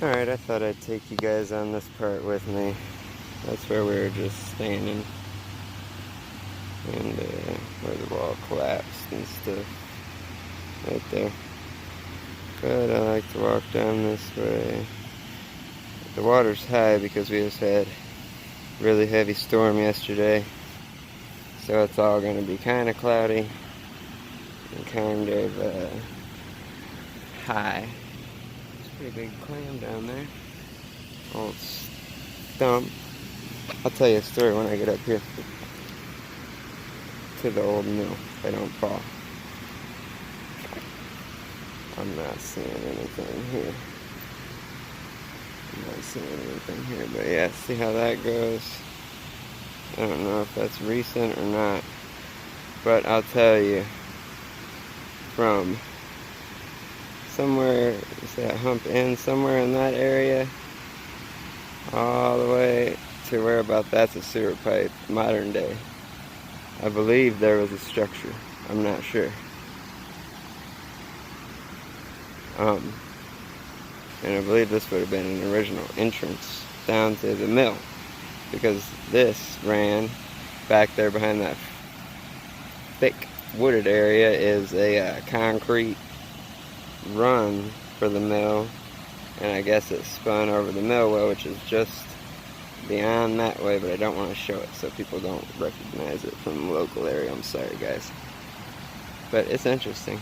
Alright, I thought I'd take you guys on this part with me. That's where we were just standing. And where the wall collapsed and stuff. Right there. But I like to walk down this way. The water's high because we just had a really heavy storm yesterday. So it's all going to be kind of cloudy and kind of high. Pretty big clam down there. Old stump. I'll tell you a story when I get up here to the old mill. If I don't fall. I'm not seeing anything here. I'm not seeing anything here, but yeah, see how that goes. I don't know if that's recent or not, but I'll tell you, from somewhere, is that hump in somewhere in that area, all the way to where about that's a sewer pipe, modern day. I believe there was a structure. I'm not sure. And I believe this would have been an original entrance down to the mill, because this ran back there behind that thick wooded area is a concrete run for the mill, and I guess it spun over the mill well, which is just beyond that way, but I don't want to show it so people don't recognize it from the local area. I'm sorry, guys, but it's interesting.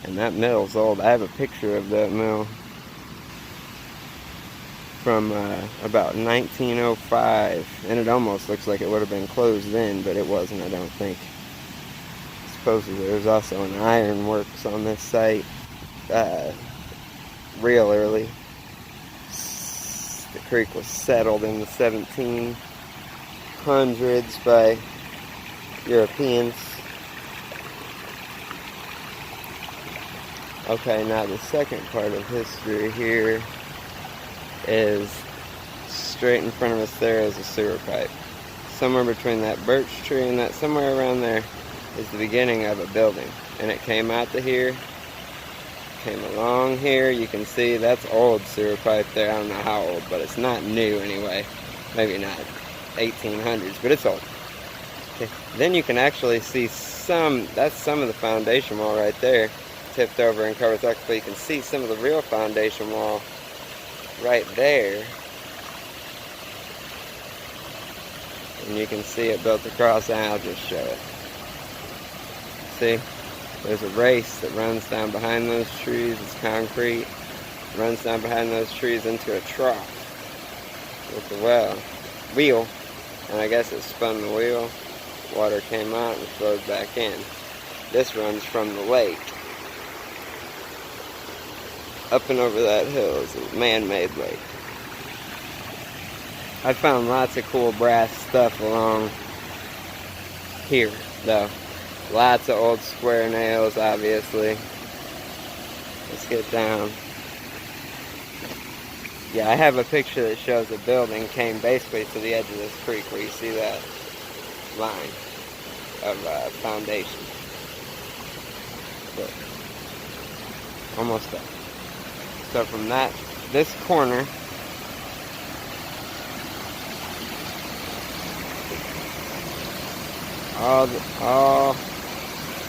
And that mill's old. I have a picture of that mill from about 1905, and it almost looks like it would have been closed then, but it wasn't, I don't think. Supposedly there's also an iron works on this site real early. The creek was settled in the 1700s by Europeans. Okay, now the second part of history here is straight in front of us there is a sewer pipe. Somewhere between that birch tree and that, somewhere around there, is the beginning of a building. And it came out to here, came along here. You can see that's old sewer pipe there. I don't know how old, but it's not new anyway. Maybe not 1800s, but it's old. Okay. Then you can actually see that's some of the foundation wall right there, tipped over and covered up, but you can see some of the real foundation wall right there. And you can see it built across, and I'll just show it. See, there's a race that runs down behind those trees. It's concrete. It runs down behind those trees into a trough with the wheel, and I guess it spun the wheel. Water came out and flowed back in. This runs from the lake up and over that hill. Is a man-made lake. I found lots of cool brass stuff along here, though. Lots of old square nails, obviously. Let's get down. Yeah, I have a picture that shows a building came basically to the edge of this creek where you see that line of foundation. But almost done. So from this corner,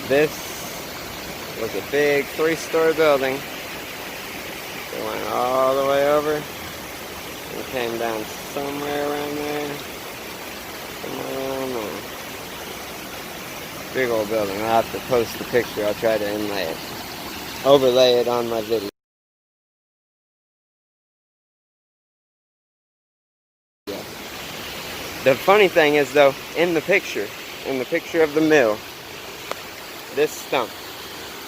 this was a big 3-story building. It went all the way over and came down somewhere around there. Somewhere around there. Big old building. I'll have to post the picture. I'll try to overlay it on my video. The funny thing is, though, in the picture of the mill, this stump,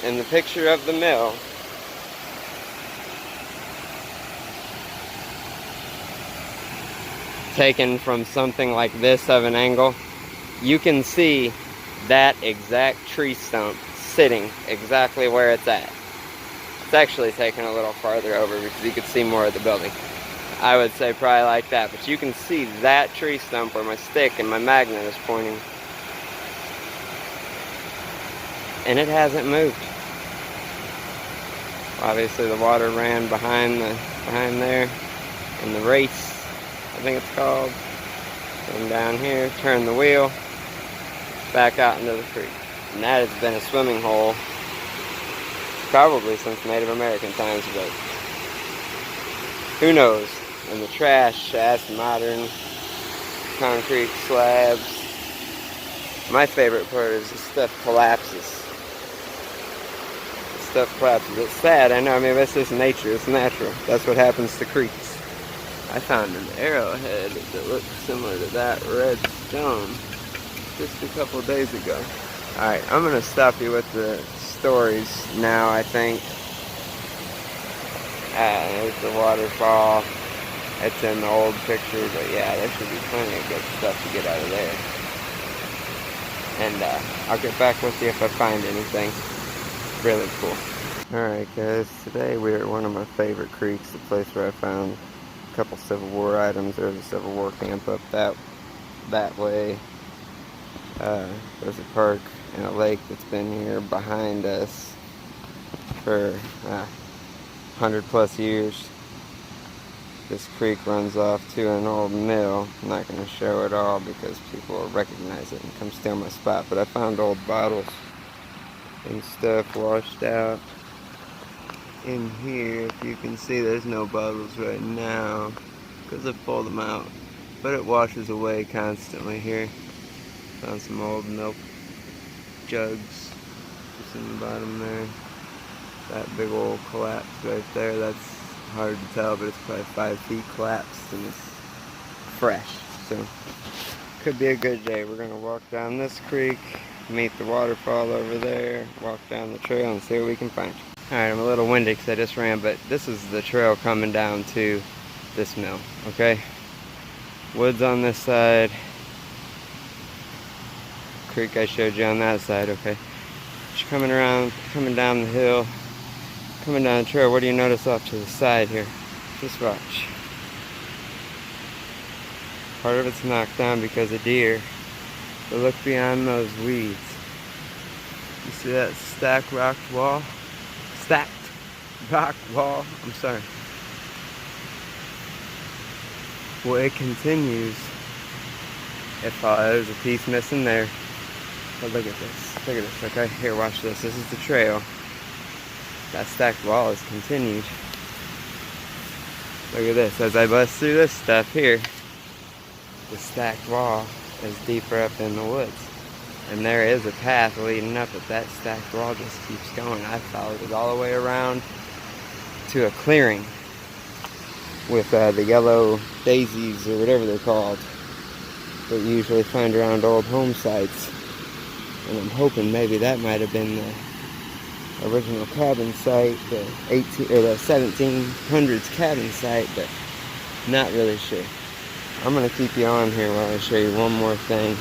in the picture of the mill, taken from something like this of an angle, you can see that exact tree stump sitting exactly where it's at. It's actually taken a little farther over because you could see more of the building. I would say probably like that, but you can see that tree stump where my stick and my magnet is pointing. And it hasn't moved. Obviously the water ran behind the behind there. And the race, I think it's called. Come down here, turn the wheel, back out into the creek. And that has been a swimming hole probably since Native American times, but who knows? And the trash, that's modern concrete slabs. My favorite part is the stuff collapses. The stuff collapses. It's sad, I know. I mean, that's just nature. It's natural. That's what happens to creeks. I found an arrowhead that looks similar to that red stone just a couple days ago. Alright, I'm going to stop you with the stories now, I think. There's the waterfall. It's in the old picture, but yeah, there should be plenty of good stuff to get out of there. And I'll get back with you if I find anything really cool. Alright guys, today we're at one of my favorite creeks, the place where I found a couple Civil War items. There's a Civil War camp up that way. There's a park and a lake that's been here behind us for 100 plus years. This creek runs off to an old mill. I'm not going to show it all because people will recognize it and come steal my spot. But I found old bottles and stuff washed out in here. If you can see, there's no bottles right now because I pulled them out. But it washes away constantly here. Found some old milk jugs just in the bottom there. That big old collapse right there, that's hard to tell, but it's probably 5 feet collapsed and it's fresh. So, could be a good day. We're gonna walk down this creek, meet the waterfall over there, walk down the trail and see what we can find. Alright, I'm a little windy because I just ran, but this is the trail coming down to this mill, okay? Woods on this side. Creek I showed you on that side, okay? Just coming down the hill, coming down the trail. What do you notice off to the side here? Just watch. Part of it's knocked down because of deer, but look beyond those weeds. You see that stacked rock wall? Stacked rock wall, I'm sorry. Well, it continues. There's a piece missing there. But look at this, okay? Here, watch this. This is the trail. That stacked wall has continued. Look at this. As I bust through this stuff here, the stacked wall is deeper up in the woods. And there is a path leading up, but that stacked wall just keeps going. I followed it all the way around to a clearing with the yellow daisies or whatever they're called that you usually find around old home sites. And I'm hoping maybe that might have been the original cabin site, the 1700s cabin site, but not really sure. I'm gonna keep you on here while I show you one more thing.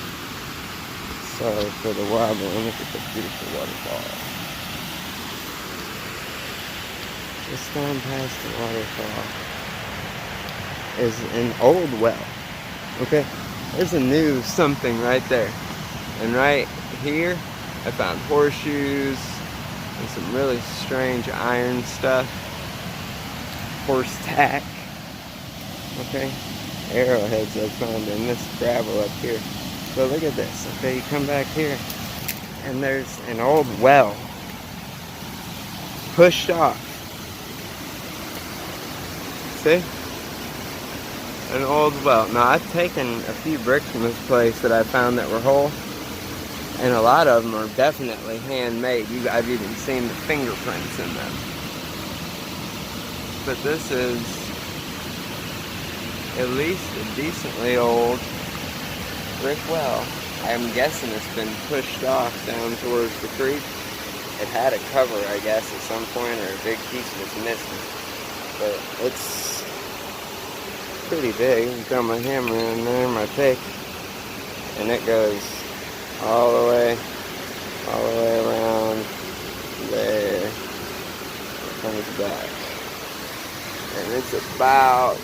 Sorry for the wobble. Look at the beautiful waterfall. Just down past the waterfall is an old well. Okay, there's a new something right there, and right here I found horseshoes and some really strange iron stuff, horse tack, okay, arrowheads I found in this gravel up here. But look at this, okay, you come back here and there's an old well pushed off. See? An old well. Now I've taken a few bricks from this place that I found that were whole, and a lot of them are definitely handmade. I've even seen the fingerprints in them. But this is at least a decently old brick well. I'm guessing it's been pushed off down towards the creek. It had a cover, I guess, at some point, or a big piece was missing. But it's pretty big. I can throw my hammer in there, my pick, and it goes all the way around there. It comes back. And it's about,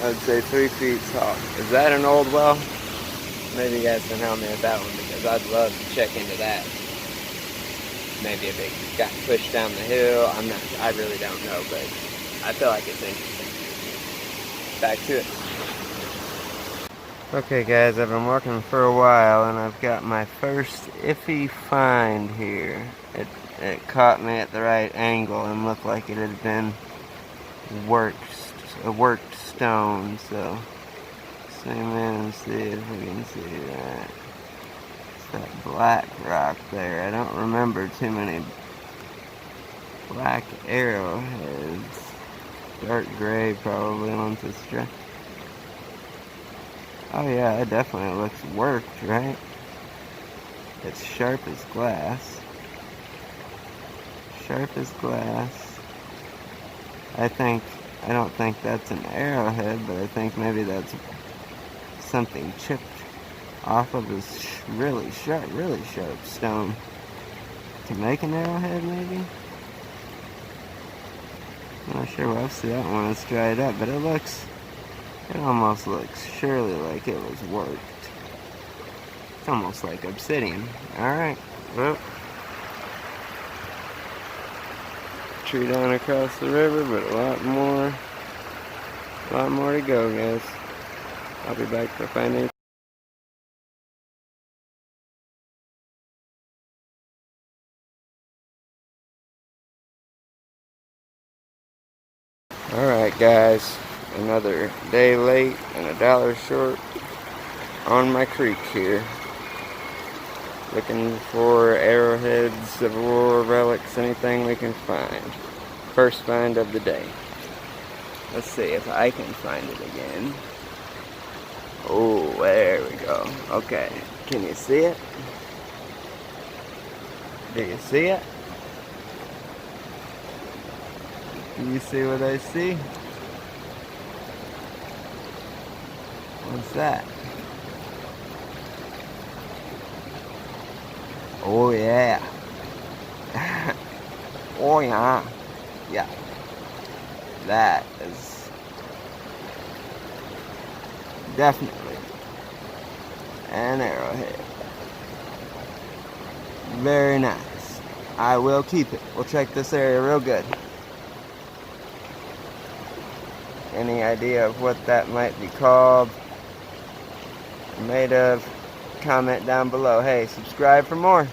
I'd say 3 feet tall. Is that an old well? Maybe you guys can help me with that one because I'd love to check into that. maybe if it got pushed down the hill. I really don't know, but I feel like it's interesting. Back to it. Okay guys, I've been working for a while and I've got my first iffy find here. It caught me at the right angle and looked like it had been a worked stone, so zoom in and see if we can see that. It's that black rock there. I don't remember too many black arrowheads. Dark gray probably once it's dry. Oh yeah, it definitely looks worked, right? It's sharp as glass. Sharp as glass. I don't think that's an arrowhead, but I think maybe that's something chipped off of this really sharp stone to make an arrowhead, maybe? I'm not sure. We'll have to see that one. It's dried up, but it almost looks surely like it was worked. It's almost like obsidian. Alright, well, tree down across the river, but a lot more to go, guys. I'll be back if I find anything. Alright guys, another day late and $1 short on my creek here. Looking for arrowheads, Civil War relics, anything we can find. First find of the day. Let's see if I can find it again. Oh, there we go. Okay, can you see it? Do you see it? Do you see what I see? What's that? Oh yeah. Oh yeah. Yeah. That is definitely an arrowhead. Very nice. I will keep it. We'll check this area real good. Any idea of what that might be called, made of? Comment down below. Hey, subscribe for more.